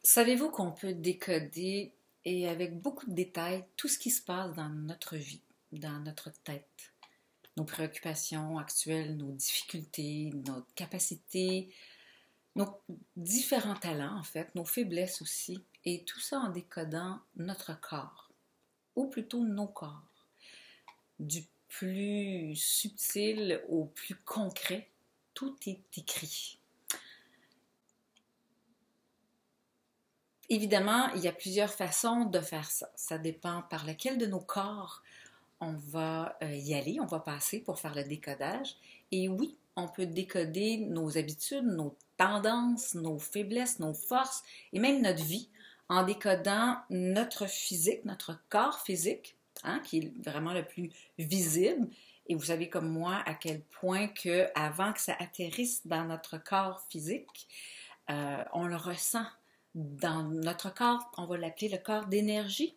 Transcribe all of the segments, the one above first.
Savez-vous qu'on peut décoder et avec beaucoup de détails tout ce qui se passe dans notre vie, dans notre tête, nos préoccupations actuelles, nos difficultés, notre capacité, nos différents talents en fait, nos faiblesses aussi, et tout ça en décodant notre corps, ou plutôt nos corps, du plus subtil au plus concret, tout est écrit. Évidemment, il y a plusieurs façons de faire ça. Ça dépend par lequel de nos corps on va y aller, on va passer pour faire le décodage. Et oui, on peut décoder nos habitudes, nos tendances, nos faiblesses, nos forces et même notre vie en décodant notre physique, notre corps physique, hein, qui est vraiment le plus visible. Et vous savez comme moi à quel point que avant que ça atterrisse dans notre corps physique, on le ressent dans notre corps, on va l'appeler le corps d'énergie.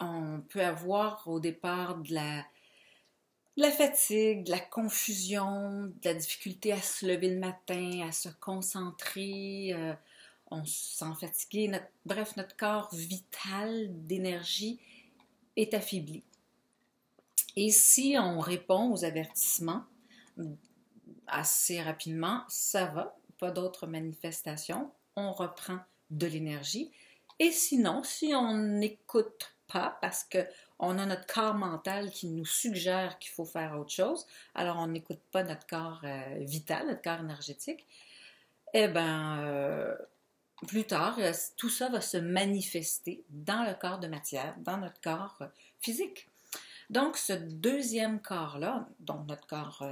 On peut avoir au départ de la fatigue, de la confusion, de la difficulté à se lever le matin, à se concentrer. On se sent fatigué. Bref, notre corps vital d'énergie est affaibli. Et si on répond aux avertissements assez rapidement, ça va, pas d'autres manifestations, on reprend de l'énergie. Et sinon, si on n'écoute pas parce qu'on a notre corps mental qui nous suggère qu'il faut faire autre chose, alors on n'écoute pas notre corps vital, notre corps énergétique, eh bien, plus tard, tout ça va se manifester dans le corps de matière, dans notre corps physique. Donc, ce deuxième corps-là, donc notre corps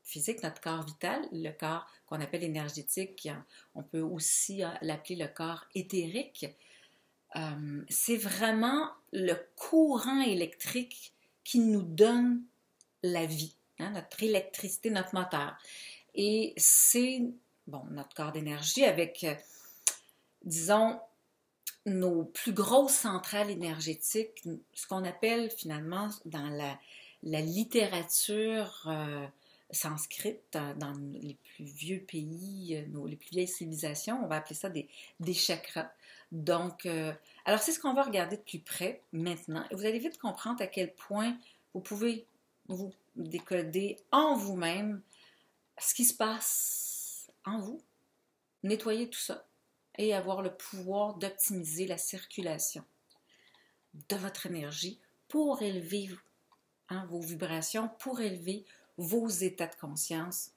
physique, notre corps vital, le corps qu'on appelle énergétique, on peut aussi l'appeler le corps éthérique, c'est vraiment le courant électrique qui nous donne la vie, hein, notre électricité, notre moteur. Et c'est, bon, notre corps d'énergie avec, disons, nos plus grosses centrales énergétiques, ce qu'on appelle finalement dans la littérature sanscrite, dans les plus vieux pays, les plus vieilles civilisations, on va appeler ça des chakras. Donc, alors c'est ce qu'on va regarder de plus près maintenant. Et vous allez vite comprendre à quel point vous pouvez vous décoder en vous-même ce qui se passe en vous, nettoyer tout ça et avoir le pouvoir d'optimiser la circulation de votre énergie pour élever vos vibrations, pour élever vos états de conscience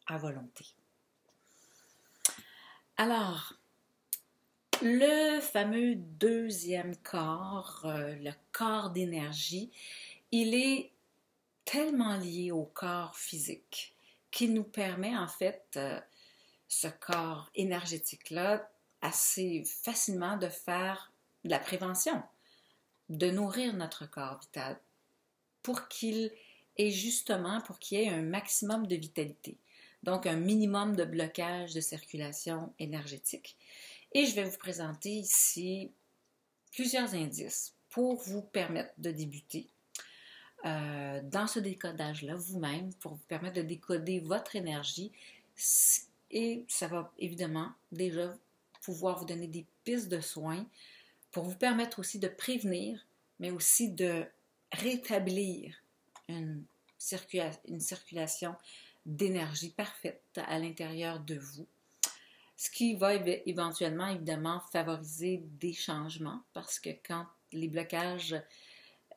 à volonté. Alors, le fameux deuxième corps, le corps d'énergie, il est tellement lié au corps physique qu'il nous permet en fait, ce corps énergétique-là, assez facilement de faire de la prévention, de nourrir notre corps vital pour qu'il pour qu'il y ait un maximum de vitalité. Donc, un minimum de blocage de circulation énergétique. Et je vais vous présenter ici plusieurs indices pour vous permettre de débuter dans ce décodage-là vous-même, pour vous permettre de décoder votre énergie. Et ça va évidemment déjà pouvoir vous donner des pistes de soins pour vous permettre aussi de prévenir, mais aussi de rétablir une circulation d'énergie parfaite à l'intérieur de vous. Ce qui va éventuellement, évidemment, favoriser des changements parce que quand les blocages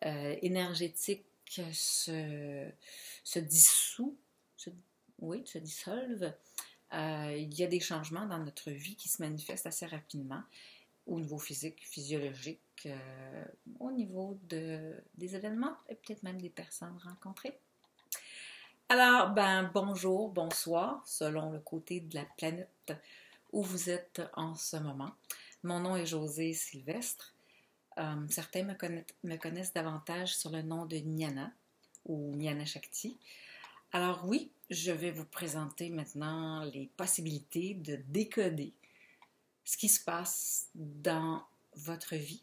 énergétiques se dissolvent, il y a des changements dans notre vie qui se manifestent assez rapidement au niveau physique, physiologique, au niveau des événements et peut-être même des personnes rencontrées. Alors, bonjour, bonsoir, selon le côté de la planète où vous êtes en ce moment. Mon nom est Josée Sylvestre. Certains me connaissent davantage sur le nom de Jnana ou Jnana Shakti. Alors oui, je vais vous présenter maintenant les possibilités de décoder ce qui se passe dans votre vie,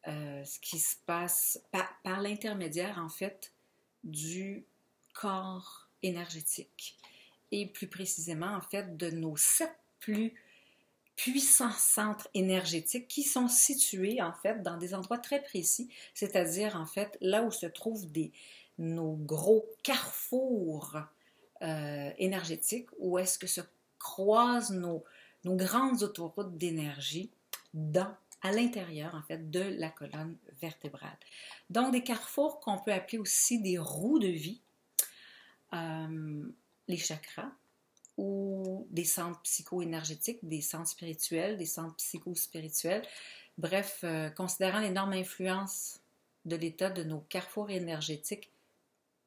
ce qui se passe par l'intermédiaire, en fait, du corps énergétique et plus précisément, en fait, de nos 7 plus puissants centres énergétiques qui sont situés en fait dans des endroits très précis, c'est-à-dire en fait là où se trouvent nos gros carrefours énergétiques, où est-ce que se croisent nos grandes autoroutes d'énergie à l'intérieur en fait de la colonne vertébrale. Donc des carrefours qu'on peut appeler aussi des roues de vie, les chakras, ou des centres psycho-énergétiques, des centres spirituels, des centres psycho-spirituels. Bref, considérant l'énorme influence de l'état de nos carrefours énergétiques,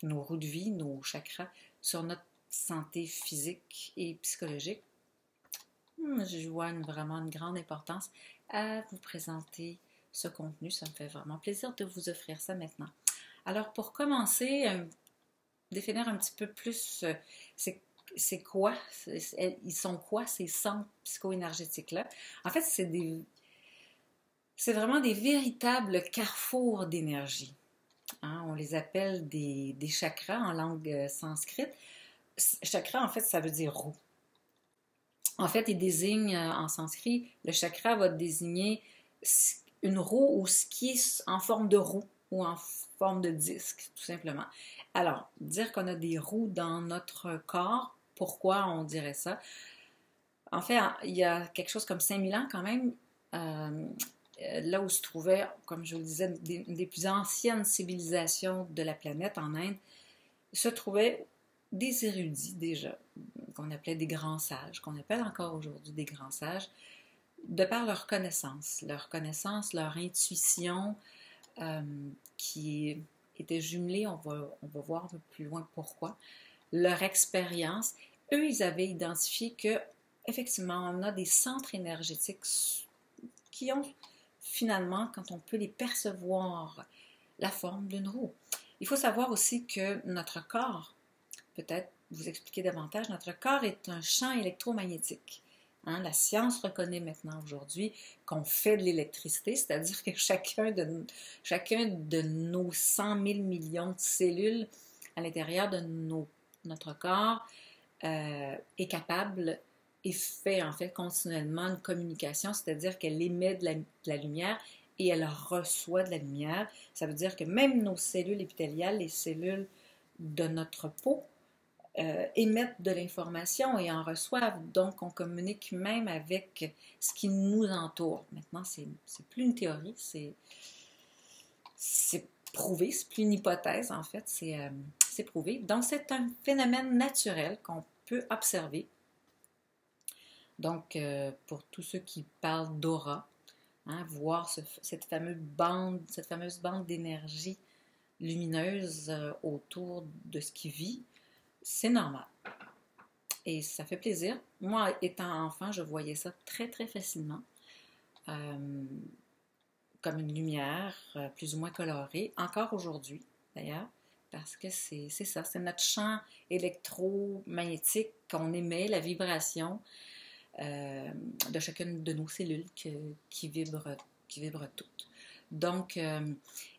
nos roues de vie, nos chakras, sur notre santé physique et psychologique, je vois vraiment une grande importance à vous présenter ce contenu. Ça me fait vraiment plaisir de vous offrir ça maintenant. Alors, pour commencer, définir un petit peu plus c'est quoi, ils sont quoi ces centres psycho-énergétiques-là? En fait, c'est vraiment des véritables carrefours d'énergie. Hein? On les appelle des chakras en langue sanscrite. Chakra, en fait, ça veut dire roue. En fait, il désigne en sanskrit, le chakra va désigner une roue ou ce qui est en forme de roue ou en forme de disque, tout simplement. Alors, dire qu'on a des roues dans notre corps, pourquoi on dirait ça? En fait, il y a quelque chose comme 5000 ans quand même, là où se trouvait, comme je vous le disais, une des plus anciennes civilisations de la planète en Inde, se trouvaient des érudits déjà, qu'on appelait des grands sages, qu'on appelle encore aujourd'hui des grands sages, de par leur connaissance, leur intuition qui était jumelée, on va voir un peu plus loin pourquoi, leur expérience. Eux, ils avaient identifié que effectivement, on a des centres énergétiques qui ont finalement, quand on peut les percevoir, la forme d'une roue. Il faut savoir aussi que notre corps, peut-être vous expliquer davantage, notre corps est un champ électromagnétique. Hein, la science reconnaît maintenant aujourd'hui qu'on fait de l'électricité, c'est-à-dire que chacun de nos 100 000 millions de cellules à l'intérieur de notre corps est capable et fait en fait continuellement une communication, c'est-à-dire qu'elle émet de la lumière et elle reçoit de la lumière. Ça veut dire que même nos cellules épithéliales, les cellules de notre peau, émettent de l'information et en reçoivent. Donc, on communique même avec ce qui nous entoure. Maintenant, c'est plus une théorie, c'est prouvé, c'est plus une hypothèse, en fait, c'est prouvé. Donc, c'est un phénomène naturel qu'on peut observer. Donc, pour tous ceux qui parlent d'aura, hein, voir cette fameuse bande d'énergie lumineuse autour de ce qui vit, c'est normal. Et ça fait plaisir. Moi, étant enfant, je voyais ça très, très facilement. Comme une lumière plus ou moins colorée, encore aujourd'hui d'ailleurs, parce que c'est ça, c'est notre champ électromagnétique qu'on émet, la vibration de chacune de nos cellules qui vibrent toutes. Donc,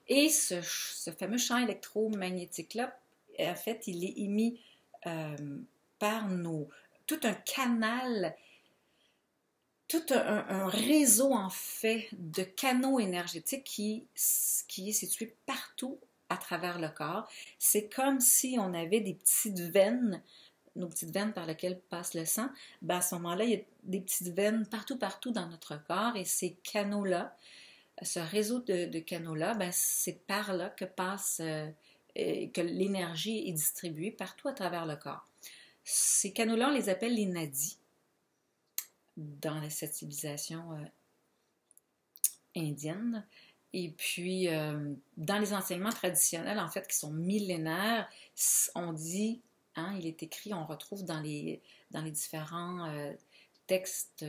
et ce fameux champ électromagnétique-là, en fait, il est émis par tout un canal, tout un réseau, en fait, de canaux énergétiques qui est situé partout à travers le corps. C'est comme si on avait des petites veines, nos petites veines par lesquelles passe le sang. Ben à ce moment-là, il y a des petites veines partout dans notre corps et ces canaux-là, ce réseau de canaux-là, ben c'est par là que que l'énergie est distribuée partout à travers le corps. Ces canaux-là, on les appelle les nadis dans cette civilisation indienne. Et puis, dans les enseignements traditionnels, en fait, qui sont millénaires, on dit, hein, il est écrit, on retrouve dans les différents textes,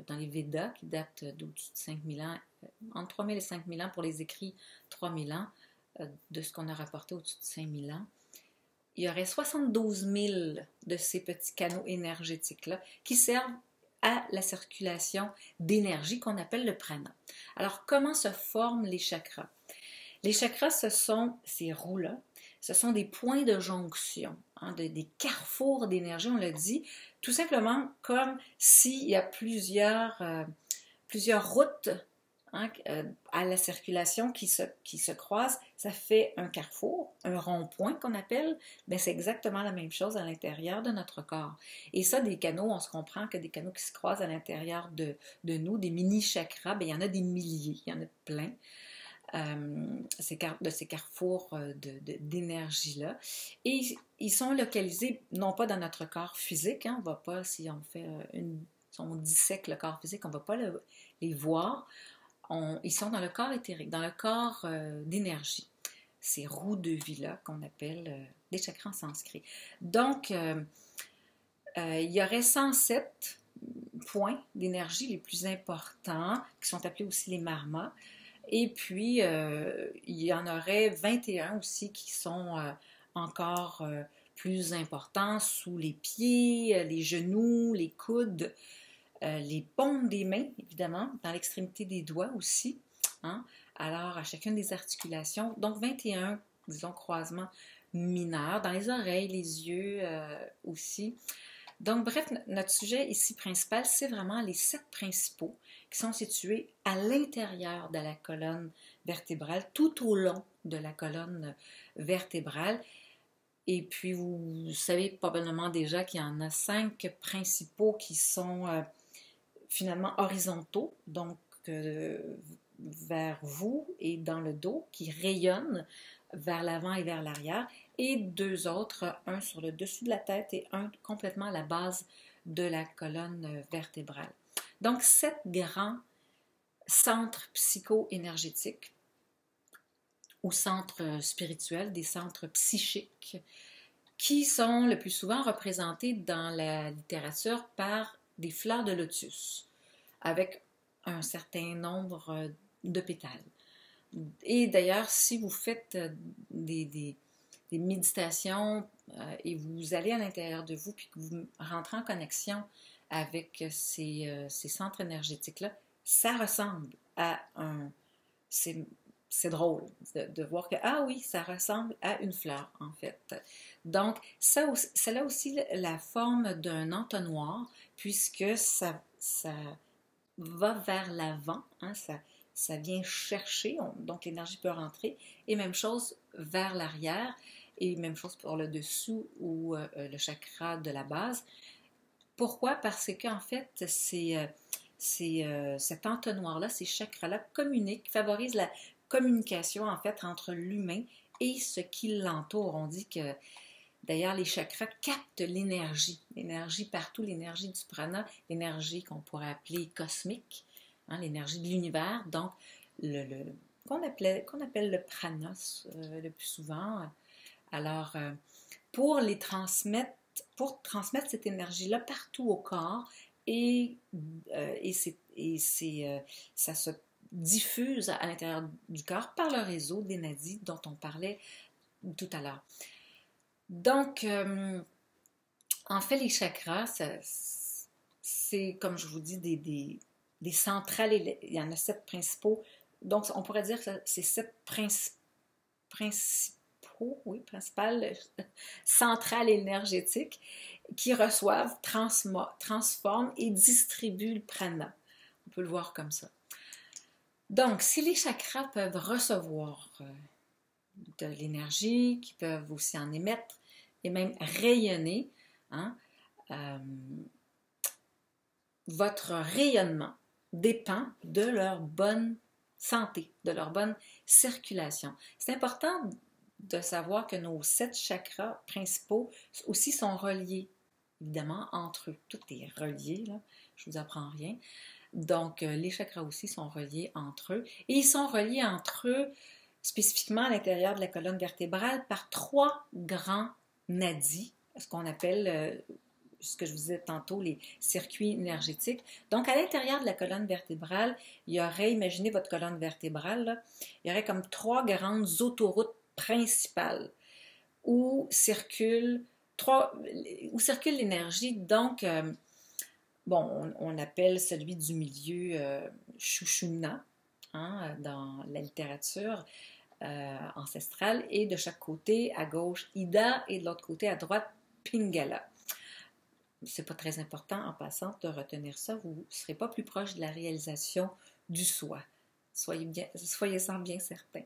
dans les Védas, qui datent d'au-dessus de 5000 ans, entre 3000 et 5000 ans pour les écrits, 3000 ans, de ce qu'on a rapporté au-dessus de 5000 ans. Il y aurait 72 000 de ces petits canaux énergétiques-là qui servent à la circulation d'énergie qu'on appelle le prana. Alors, comment se forment les chakras? Les chakras, ce sont ces roues-là, ce sont des points de jonction hein, des carrefours d'énergie, on l'a dit, tout simplement comme s'il y a plusieurs routes, hein, à la circulation qui se croisent, ça fait un carrefour, un rond-point qu'on appelle. Bien, c'est exactement la même chose à l'intérieur de notre corps. Et ça, des canaux, on se comprend que des canaux qui se croisent à l'intérieur de nous, des mini-chakras, bien, il y en a des milliers, il y en a plein. De ces carrefours d'énergie-là. Et ils sont localisés, non pas dans notre corps physique, hein, on va pas, si on fait si on dissèque le corps physique, on ne va pas les voir. Ils sont dans le corps éthérique, dans le corps d'énergie. Ces roues de vie-là qu'on appelle des chakras en sanskrit. Donc, il y aurait 107 points d'énergie les plus importants, qui sont appelés aussi les marmas. Et puis, il y en aurait 21 aussi qui sont encore plus importants sous les pieds, les genoux, les coudes, les paumes des mains, évidemment, dans l'extrémité des doigts aussi, hein? Alors, à chacune des articulations. Donc, 21, disons, croisements mineurs, dans les oreilles, les yeux aussi. Donc, bref, notre sujet ici principal, c'est vraiment les 7 principaux qui sont situés à l'intérieur de la colonne vertébrale, tout au long de la colonne vertébrale. Et puis, vous savez probablement déjà qu'il y en a 5 principaux qui sont finalement horizontaux, donc vers vous et dans le dos, qui rayonnent vers l'avant et vers l'arrière, et 2 autres, un sur le dessus de la tête et un complètement à la base de la colonne vertébrale. Donc, 7 grands centres psycho-énergétiques ou centres spirituels, des centres psychiques, qui sont le plus souvent représentés dans la littérature par des fleurs de lotus, avec un certain nombre de pétales. Et d'ailleurs, si vous faites des méditations et vous allez à l'intérieur de vous, puis que vous rentrez en connexion avec ces centres énergétiques-là, ça ressemble à un... C'est drôle de voir que, ah oui, ça ressemble à une fleur, en fait. Donc, ça a aussi la forme d'un entonnoir, puisque ça va vers l'avant, hein, ça vient chercher, donc l'énergie peut rentrer, et même chose vers l'arrière, et même chose pour le dessous ou le chakra de la base. Pourquoi? Parce qu'en fait, cet entonnoir-là, ces chakras-là communiquent, favorisent la communication en fait entre l'humain et ce qui l'entoure. On dit que d'ailleurs les chakras captent l'énergie partout, l'énergie du prana, l'énergie qu'on pourrait appeler cosmique, hein, l'énergie de l'univers, donc qu'on appelle le prana le plus souvent. Alors, pour transmettre cette énergie-là partout au corps ça se diffuse à l'intérieur du corps par le réseau des nadis dont on parlait tout à l'heure. Donc, en fait, les chakras, c'est, comme je vous dis, des centrales, il y en a 7 principaux. Donc, on pourrait dire que c'est 7 principales centrales énergétiques qui reçoivent, transforment et distribuent le prana. On peut le voir comme ça. Donc, si les chakras peuvent recevoir de l'énergie, qui peuvent aussi en émettre et même rayonner, hein, votre rayonnement dépend de leur bonne santé, de leur bonne circulation. C'est important de savoir que nos 7 chakras principaux aussi sont reliés, évidemment, entre eux. Tout est relié, là, je ne vous apprends rien. Donc, les chakras aussi sont reliés entre eux. Et ils sont reliés entre eux, spécifiquement à l'intérieur de la colonne vertébrale, par 3 grands nadis, ce qu'on appelle, ce que je vous disais tantôt, les circuits énergétiques. Donc, à l'intérieur de la colonne vertébrale, il y aurait, imaginez votre colonne vertébrale, là, il y aurait comme 3 grandes autoroutes principales où circule l'énergie. Donc, bon, on appelle celui du milieu Shushumna, hein, dans la littérature. ancestrale, et de chaque côté, à gauche, Ida, et de l'autre côté, à droite, Pingala. C'est pas très important en passant de retenir ça, vous ne serez pas plus proche de la réalisation du soi. Soyez-en bien certains.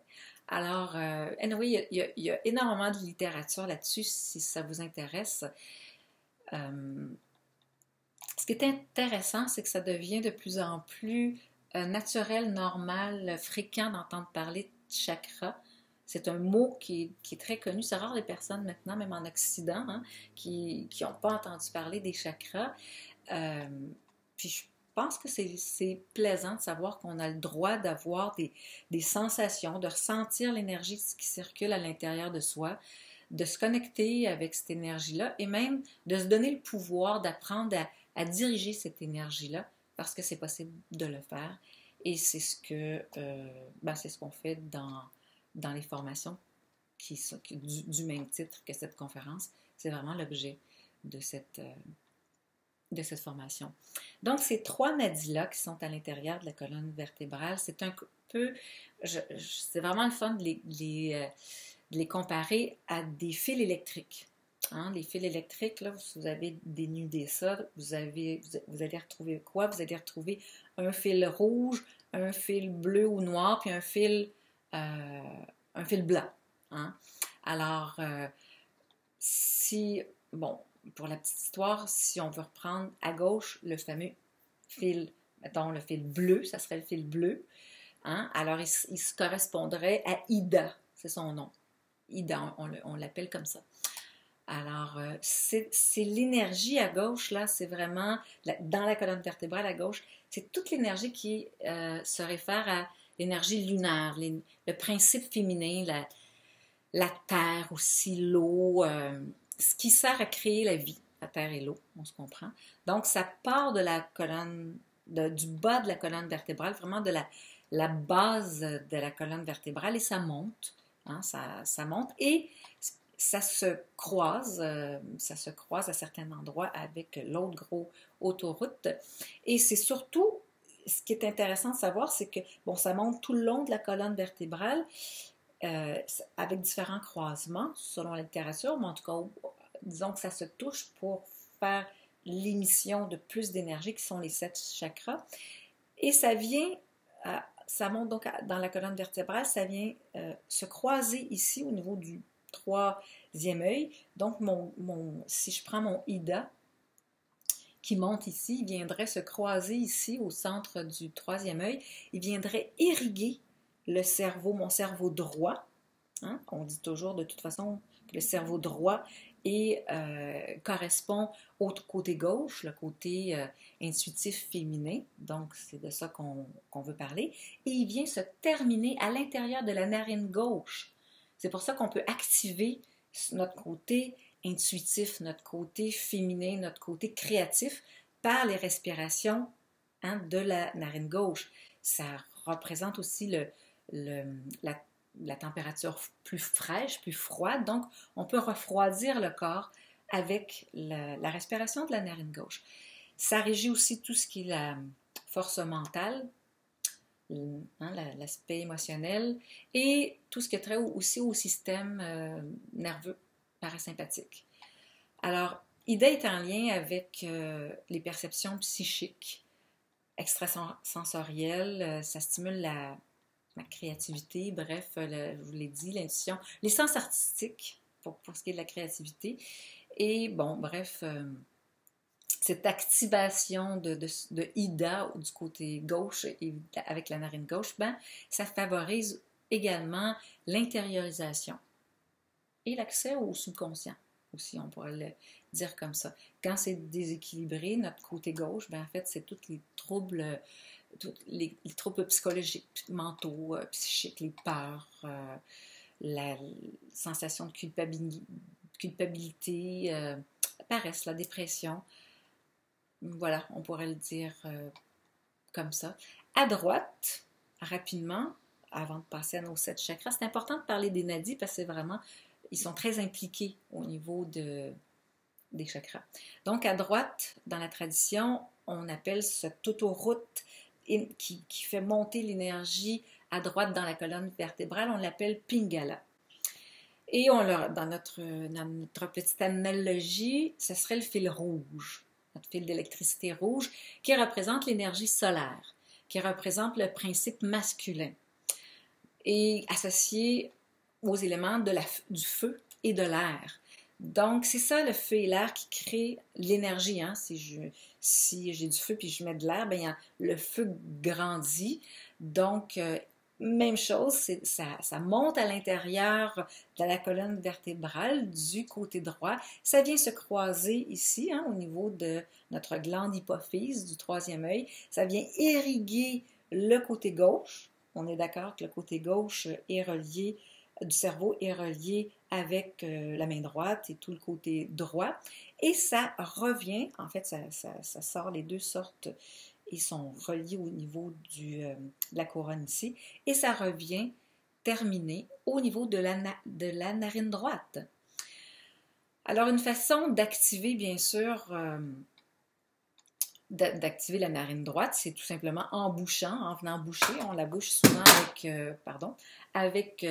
Alors, anyway, il y a énormément de littérature là-dessus si ça vous intéresse. Ce qui est intéressant, c'est que ça devient de plus en plus naturel, normal, fréquent d'entendre parler de chakra. C'est un mot qui est très connu. C'est rare les personnes maintenant, même en Occident, hein, qui n'ont pas entendu parler des chakras. Puis je pense que c'est plaisant de savoir qu'on a le droit d'avoir des sensations, de ressentir l'énergie qui circule à l'intérieur de soi, de se connecter avec cette énergie-là et même de se donner le pouvoir d'apprendre à diriger cette énergie-là parce que c'est possible de le faire. Et c'est ce qu'on fait dans les formations du même titre que cette conférence. C'est vraiment l'objet de cette formation. Donc, ces 3 nadis-là qui sont à l'intérieur de la colonne vertébrale, c'est un peu... c'est vraiment le fun de les comparer à des fils électriques. Hein, les fils électriques, là, vous avez dénudé ça, vous allez retrouver quoi? Vous allez retrouver un fil rouge, un fil bleu ou noir, puis un fil blanc. Hein? Alors, pour la petite histoire, si on veut reprendre à gauche le fameux fil, mettons le fil bleu, ça serait le fil bleu. Hein? Alors, il se correspondrait à Ida, c'est son nom. Ida, on l'appelle comme ça. Alors, c'est l'énergie à gauche, là, c'est vraiment, dans la colonne vertébrale à gauche, c'est toute l'énergie qui se réfère à l'énergie lunaire, le principe féminin, la terre aussi, l'eau, ce qui sert à créer la vie, la terre et l'eau, on se comprend. Donc, ça part de la colonne, du bas de la colonne vertébrale, vraiment de la base de la colonne vertébrale, et ça monte, hein, ça monte, et ça se croise à certains endroits avec l'autre gros autoroute. Et c'est surtout, ce qui est intéressant de savoir, c'est que, ça monte tout le long de la colonne vertébrale, avec différents croisements, selon la littérature, mais en tout cas, disons que ça se touche pour faire l'émission de plus d'énergie, qui sont les 7 chakras. Et ça monte donc dans la colonne vertébrale, ça vient se croiser ici au niveau du 3e œil. Donc, si je prends mon Ida, qui monte ici, il viendrait se croiser ici au centre du 3e œil. Il viendrait irriguer le cerveau, mon cerveau droit. Hein? On dit toujours de toute façon que le cerveau droit correspond au côté gauche, le côté intuitif féminin. Donc, c'est de ça qu'on veut parler. Et il vient se terminer à l'intérieur de la narine gauche. C'est pour ça qu'on peut activer notre côté intuitif, notre côté féminin, notre côté créatif par les respirations, hein, de la narine gauche. Ça représente aussi la température plus fraîche, plus froide. Donc, on peut refroidir le corps avec la respiration de la narine gauche. Ça régit aussi tout ce qui est la force mentale, hein, l'aspect émotionnel, et tout ce qui est trait aussi au système nerveux parasympathique. Alors, Ida est en lien avec les perceptions psychiques, extrasensorielles, ça stimule ma créativité, bref, je vous l'ai dit, l'intuition, les sens artistiques pour ce qui est de la créativité. Et bref, cette activation de Ida du côté gauche et avec la narine gauche, ça favorise également l'intériorisation et l'accès au subconscient aussi, on pourrait le dire comme ça. Quand c'est déséquilibré, notre côté gauche, en fait, c'est tous les troubles psychologiques, mentaux, psychiques, les peurs, la sensation de culpabilité, la paresse, la dépression. Voilà, on pourrait le dire comme ça. À droite, rapidement, avant de passer à nos 7 chakras, c'est important de parler des nadis parce que c'est vraiment, ils sont très impliqués au niveau des chakras. Donc, à droite, dans la tradition, on appelle cette autoroute qui fait monter l'énergie à droite dans la colonne vertébrale, on l'appelle Pingala. Et dans notre petite analogie, ce serait le fil rouge, notre fil d'électricité rouge, qui représente l'énergie solaire, qui représente le principe masculin, et associé aux éléments du feu et de l'air. Donc, c'est ça le feu et l'air qui crée l'énergie. Hein? Si j'ai du feu puis je mets de l'air, bien, le feu grandit. Donc, même chose, ça monte à l'intérieur de la colonne vertébrale du côté droit. Ça vient se croiser ici, hein, au niveau de notre glande hypophyse du troisième œil. Ça vient irriguer le côté gauche. On est d'accord que le côté gauche est relié, du cerveau est relié avec la main droite et tout le côté droit. Et ça revient, en fait, ça sort, les deux sortes, ils sont reliés au niveau de la couronne ici, et ça revient terminer au niveau de la narine droite. Alors, une façon d'activer, bien sûr, d'activer la narine droite, c'est tout simplement en bouchant, en venant boucher. On la bouche souvent avec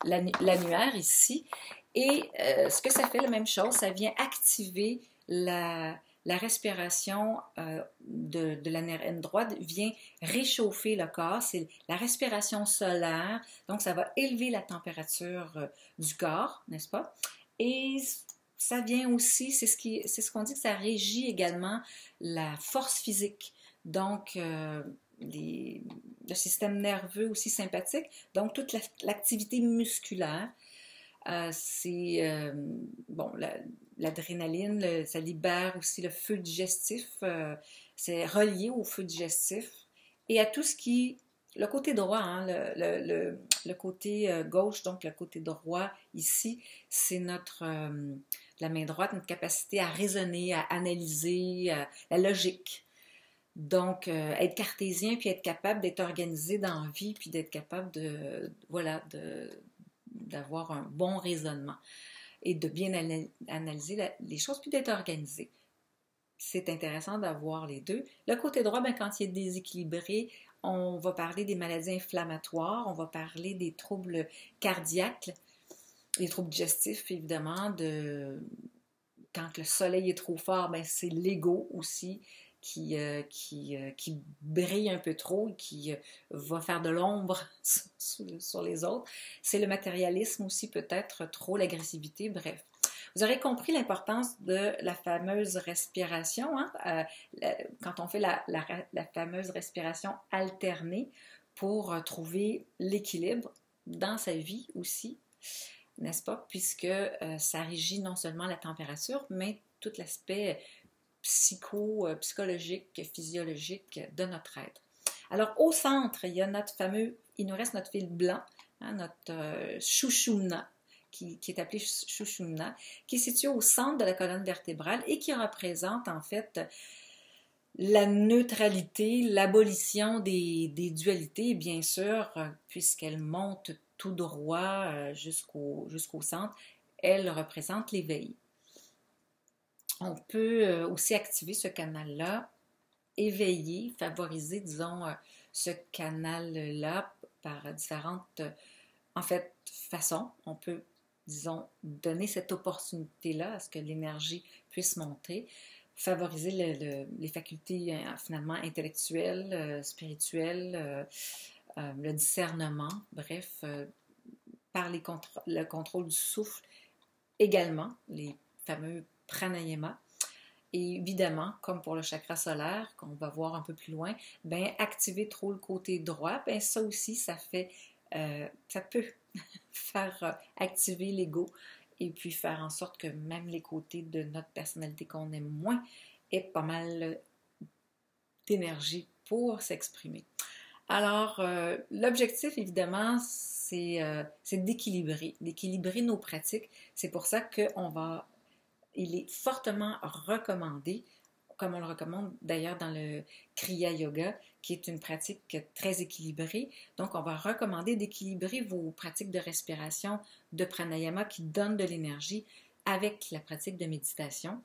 l'annulaire ici. Et ce que ça fait, la même chose, ça vient activer la respiration de la narine droite, vient réchauffer le corps. C'est la respiration solaire, donc ça va élever la température du corps, n'est-ce pas? Et ça vient aussi, c'est ce qu'on dit que ça régit également la force physique. Donc, le système nerveux aussi sympathique, donc toute l'activité musculaire. Bon, l'adrénaline, ça libère aussi le feu digestif, c'est relié au feu digestif et à tout ce qui, le côté droit, hein, le côté gauche, donc le côté droit ici, c'est la main droite, notre capacité à raisonner, à analyser, la logique. Donc, être cartésien, puis être capable d'être organisé dans la vie, puis d'être capable d'avoir un bon raisonnement et de bien analyser les choses, puis d'être organisé. C'est intéressant d'avoir les deux. Le côté droit, bien, quand il est déséquilibré, on va parler des maladies inflammatoires, on va parler des troubles cardiaques, les troubles digestifs, évidemment, quand le soleil est trop fort, bien, c'est l'ego aussi qui brille un peu trop et qui va faire de l'ombre sur les autres. C'est le matérialisme aussi, peut-être trop, l'agressivité, bref. Vous aurez compris l'importance de la fameuse respiration, hein? Quand on fait la fameuse respiration alternée pour trouver l'équilibre dans sa vie aussi, n'est-ce pas? Puisque ça régit non seulement la température, mais tout l'aspect psychologique, physiologique de notre être. Alors, au centre, il nous reste notre fil blanc, hein, notre Sushumna, qui est appelé Sushumna, qui est situé au centre de la colonne vertébrale et qui représente en fait la neutralité, l'abolition des dualités, bien sûr, puisqu'elle monte tout droit jusqu'au centre, elle représente l'éveil. On peut aussi activer ce canal-là, éveiller, favoriser, disons, ce canal-là par différentes, façons. On peut, disons, donner cette opportunité-là à ce que l'énergie puisse monter, favoriser les facultés, finalement, intellectuelles, spirituelles, le discernement, bref, par le contrôle du souffle également, les fameux pranayama. Et évidemment, comme pour le chakra solaire, qu'on va voir un peu plus loin, bien, activer trop le côté droit, bien, ça aussi, ça peut faire activer l'ego et puis faire en sorte que même les côtés de notre personnalité qu'on aime moins aient pas mal d'énergie pour s'exprimer. Alors, l'objectif, évidemment, c'est d'équilibrer nos pratiques. C'est pour ça il est fortement recommandé, comme on le recommande d'ailleurs dans le Kriya Yoga, qui est une pratique très équilibrée. Donc, on va recommander d'équilibrer vos pratiques de respiration, de pranayama qui donnent de l'énergie avec la pratique de méditation,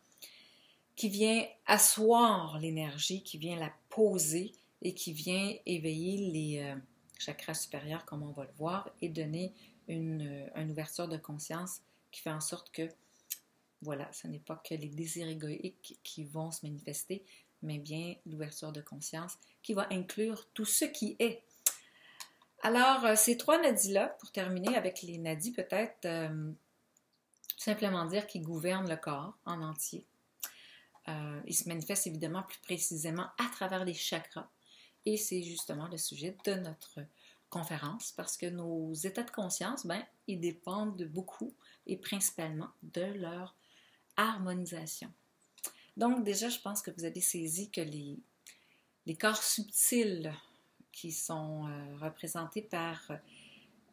qui vient asseoir l'énergie, qui vient la poser et qui vient éveiller les chakras supérieurs, comme on va le voir, et donner une ouverture de conscience qui fait en sorte que, voilà, ce n'est pas que les désirs égoïques qui vont se manifester, mais bien l'ouverture de conscience qui va inclure tout ce qui est. Alors, ces trois nadis-là, pour terminer avec les nadis, peut-être tout simplement dire qu'ils gouvernent le corps en entier. Ils se manifestent évidemment plus précisément à travers les chakras. Et c'est justement le sujet de notre conférence, parce que nos états de conscience, ben, ils dépendent beaucoup et principalement de leur harmonisation. Donc déjà, je pense que vous avez saisi que les corps subtils qui sont représentés par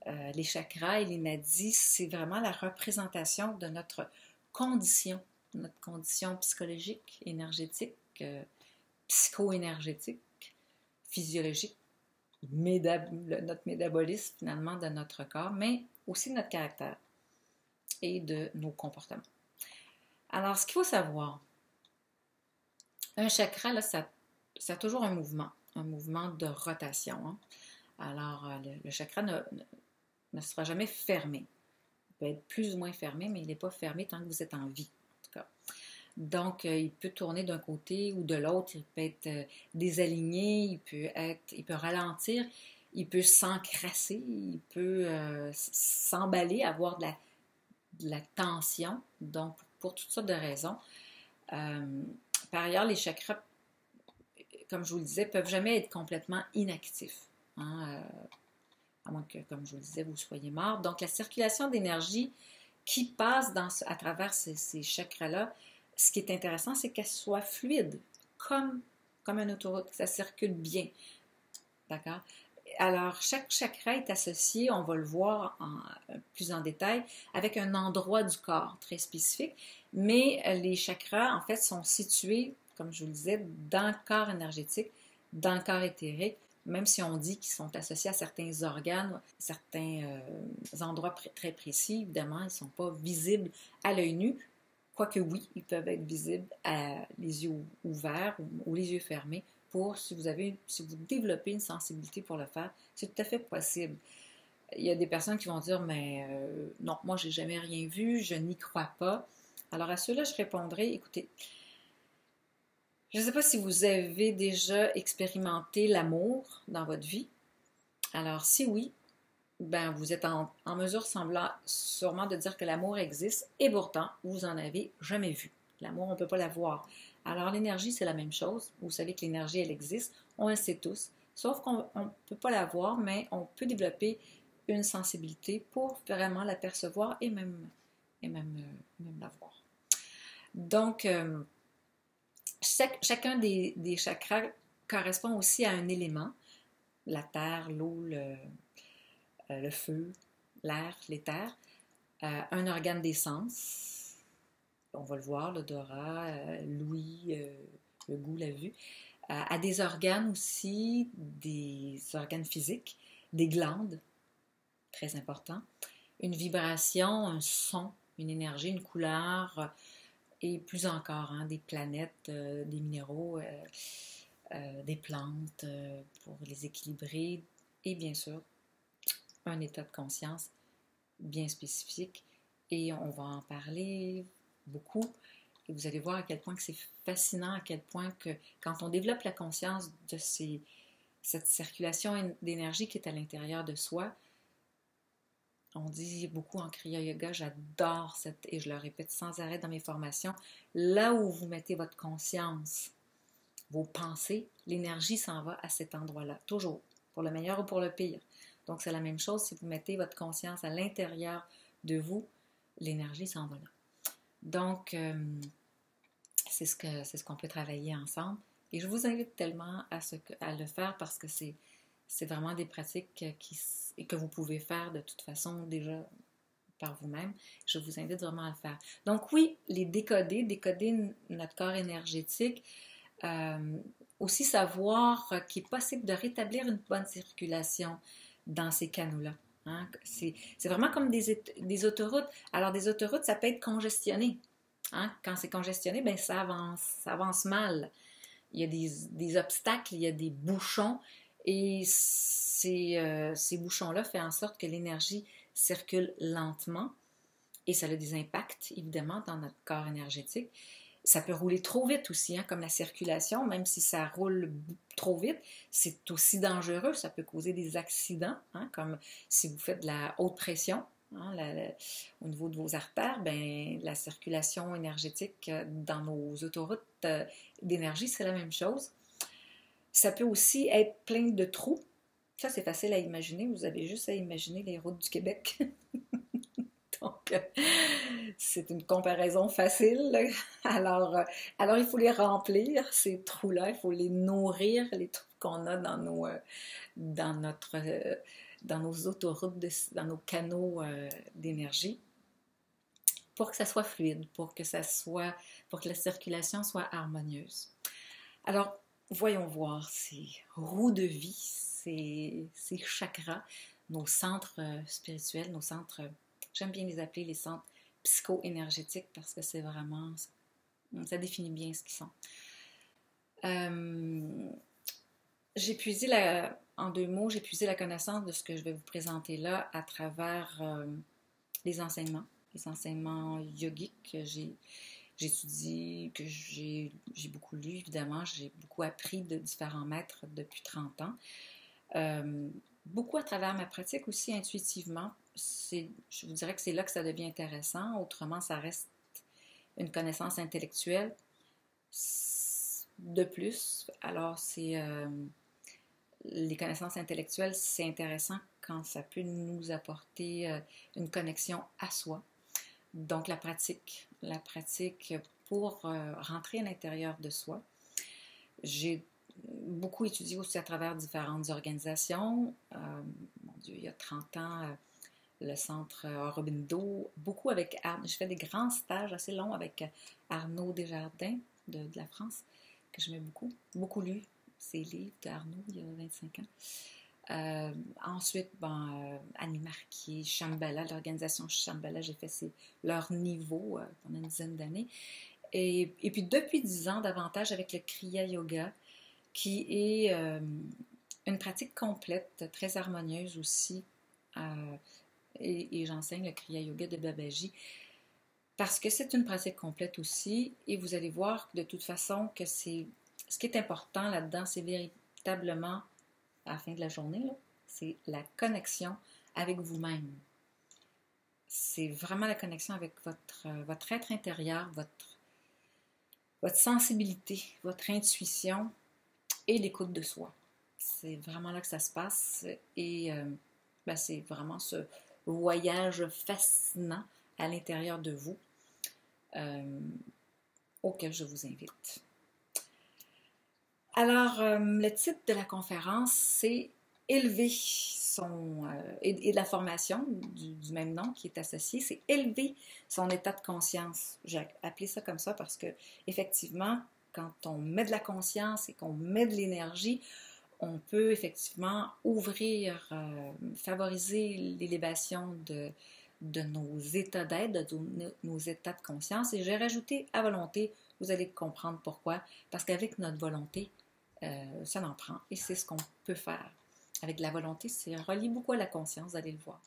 les chakras et les nadis, c'est vraiment la représentation de notre condition psychologique, énergétique, psycho-énergétique, physiologique, notre métabolisme finalement de notre corps, mais aussi de notre caractère et de nos comportements. Alors, ce qu'il faut savoir, un chakra, là, ça a toujours un mouvement de rotation. Hein? Alors, le chakra ne sera jamais fermé. Il peut être plus ou moins fermé, mais il n'est pas fermé tant que vous êtes en vie, en tout cas. Donc, il peut tourner d'un côté ou de l'autre, il peut être désaligné, il peut ralentir, il peut s'encrasser, il peut s'emballer, avoir de la tension, donc pour toutes sortes de raisons. Par ailleurs, les chakras, comme je vous le disais, ne peuvent jamais être complètement inactifs, hein, à moins que, comme je vous le disais, vous soyez mort. Donc, la circulation d'énergie qui passe à travers ces chakras-là, ce qui est intéressant, c'est qu'elle soit fluide, comme une autoroute, que ça circule bien. D'accord? Alors, chaque chakra est associé, on va le voir plus en détail, avec un endroit du corps très spécifique, mais les chakras, en fait, sont situés, comme je vous le disais, dans le corps énergétique, dans le corps éthérique, même si on dit qu'ils sont associés à certains organes, certains endroits très précis, évidemment, ils ne sont pas visibles à l'œil nu, quoique oui, ils peuvent être visibles à les yeux ouverts ou les yeux fermés, si vous développez une sensibilité pour le faire, c'est tout à fait possible. Il y a des personnes qui vont dire, mais non, moi, j'ai jamais rien vu, je n'y crois pas. Alors, à ceux-là, je répondrai, écoutez, je ne sais pas si vous avez déjà expérimenté l'amour dans votre vie. Alors, si oui, ben, vous êtes en mesure sûrement de dire que l'amour existe, et pourtant, vous n'en avez jamais vu. L'amour, on ne peut pas l'avoir. Alors, l'énergie, c'est la même chose. Vous savez que l'énergie, elle existe. On le sait tous. Sauf qu'on ne peut pas la voir, mais on peut développer une sensibilité pour vraiment l'apercevoir et même la voir. Donc, chacun des chakras correspond aussi à un élément. La terre, l'eau, le feu, l'air, l'éther. Un organe des sens. On va le voir, l'odorat, l'ouïe, le goût, la vue, à des organes aussi, des organes physiques, des glandes, très important, une vibration, un son, une énergie, une couleur, et plus encore, hein, des planètes, des minéraux, des plantes pour les équilibrer, et bien sûr, un état de conscience bien spécifique, et on va en parler beaucoup, et vous allez voir à quel point que c'est fascinant, à quel point que quand on développe la conscience de cette circulation d'énergie qui est à l'intérieur de soi, on dit beaucoup en Kriya Yoga, j'adore et je le répète sans arrêt dans mes formations, là où vous mettez votre conscience, vos pensées, l'énergie s'en va à cet endroit-là, toujours, pour le meilleur ou pour le pire. Donc c'est la même chose si vous mettez votre conscience à l'intérieur de vous, l'énergie s'en va là. Donc, c'est ce qu'on peut travailler ensemble. Et je vous invite tellement à le faire parce que c'est vraiment des pratiques que vous pouvez faire de toute façon déjà par vous-même. Je vous invite vraiment à le faire. Donc oui, décoder notre corps énergétique, aussi savoir qu'il est possible de rétablir une bonne circulation dans ces canaux-là. Hein? C'est vraiment comme des autoroutes. Alors, des autoroutes, ça peut être congestionné. Hein? Quand c'est congestionné, ben, ça avance mal. il y a des obstacles, il y a des bouchons, et ces bouchons-là font en sorte que l'énergie circule lentement, et ça a des impacts, évidemment, dans notre corps énergétique. Ça peut rouler trop vite aussi, hein, comme la circulation, même si ça roule trop vite, c'est aussi dangereux, ça peut causer des accidents, hein, comme si vous faites de la haute pression, hein, au niveau de vos artères, ben, la circulation énergétique dans nos autoroutes d'énergie, c'est la même chose. Ça peut aussi être plein de trous. Ça, c'est facile à imaginer. Vous avez juste à imaginer les routes du Québec. Donc, c'est une comparaison facile. Alors, il faut les remplir, ces trous-là. Il faut les nourrir, les trous qu'on a dans notre, dans nos autoroutes, dans nos canaux d'énergie, pour que ça soit fluide, pour que la circulation soit harmonieuse. Alors, voyons voir ces roues de vie, ces chakras, nos centres spirituels, nos centres, j'aime bien les appeler les centres psycho-énergétiques parce que c'est vraiment, ça définit bien ce qu'ils sont. En 2 mots, j'ai puisé la connaissance de ce que je vais vous présenter là à travers les enseignements yogiques que j'étudie, que j'ai beaucoup lu, évidemment. J'ai beaucoup appris de différents maîtres depuis 30 ans. Beaucoup à travers ma pratique aussi, intuitivement. Je vous dirais que c'est là que ça devient intéressant. Autrement, ça reste une connaissance intellectuelle de plus. Alors, les connaissances intellectuelles, c'est intéressant quand ça peut nous apporter une connexion à soi. Donc, la pratique pour rentrer à l'intérieur de soi. J'ai beaucoup étudié aussi à travers différentes organisations. Mon Dieu, il y a 30 ans, le centre Aurobindo, beaucoup avec je fais des grands stages assez longs avec Arnaud Desjardins de la France, que j'aimais beaucoup lu ses livres d'Arnaud il y a 25 ans. Ensuite, Annie Marquier, Shambhala, l'organisation Shambhala, j'ai fait leur niveau pendant une dizaine d'années. Et puis depuis 10 ans davantage avec le Kriya Yoga, qui est une pratique complète, très harmonieuse aussi. Et j'enseigne le Kriya Yoga de Babaji parce que c'est une pratique complète aussi. Et vous allez voir de toute façon que ce qui est important là-dedans, c'est véritablement, à la fin de la journée, là, c'est la connexion avec vous-même. C'est vraiment la connexion avec votre être intérieur, votre sensibilité, votre intuition et l'écoute de soi. C'est vraiment là que ça se passe et c'est vraiment ce voyage fascinant à l'intérieur de vous auquel je vous invite. Alors, le titre de la conférence, c'est « Élever et de la formation du même nom qui est associé, c'est « Élever son état de conscience ». J'ai appelé ça comme ça parce que, effectivement, quand on met de la conscience et qu'on met de l'énergie, on peut effectivement ouvrir, favoriser l'élévation de nos états d'être, de nos états de conscience. Et j'ai rajouté à volonté, vous allez comprendre pourquoi, parce qu'avec notre volonté, ça en prend. Et c'est ce qu'on peut faire. Avec la volonté, c'est relié beaucoup à la conscience, vous allez le voir.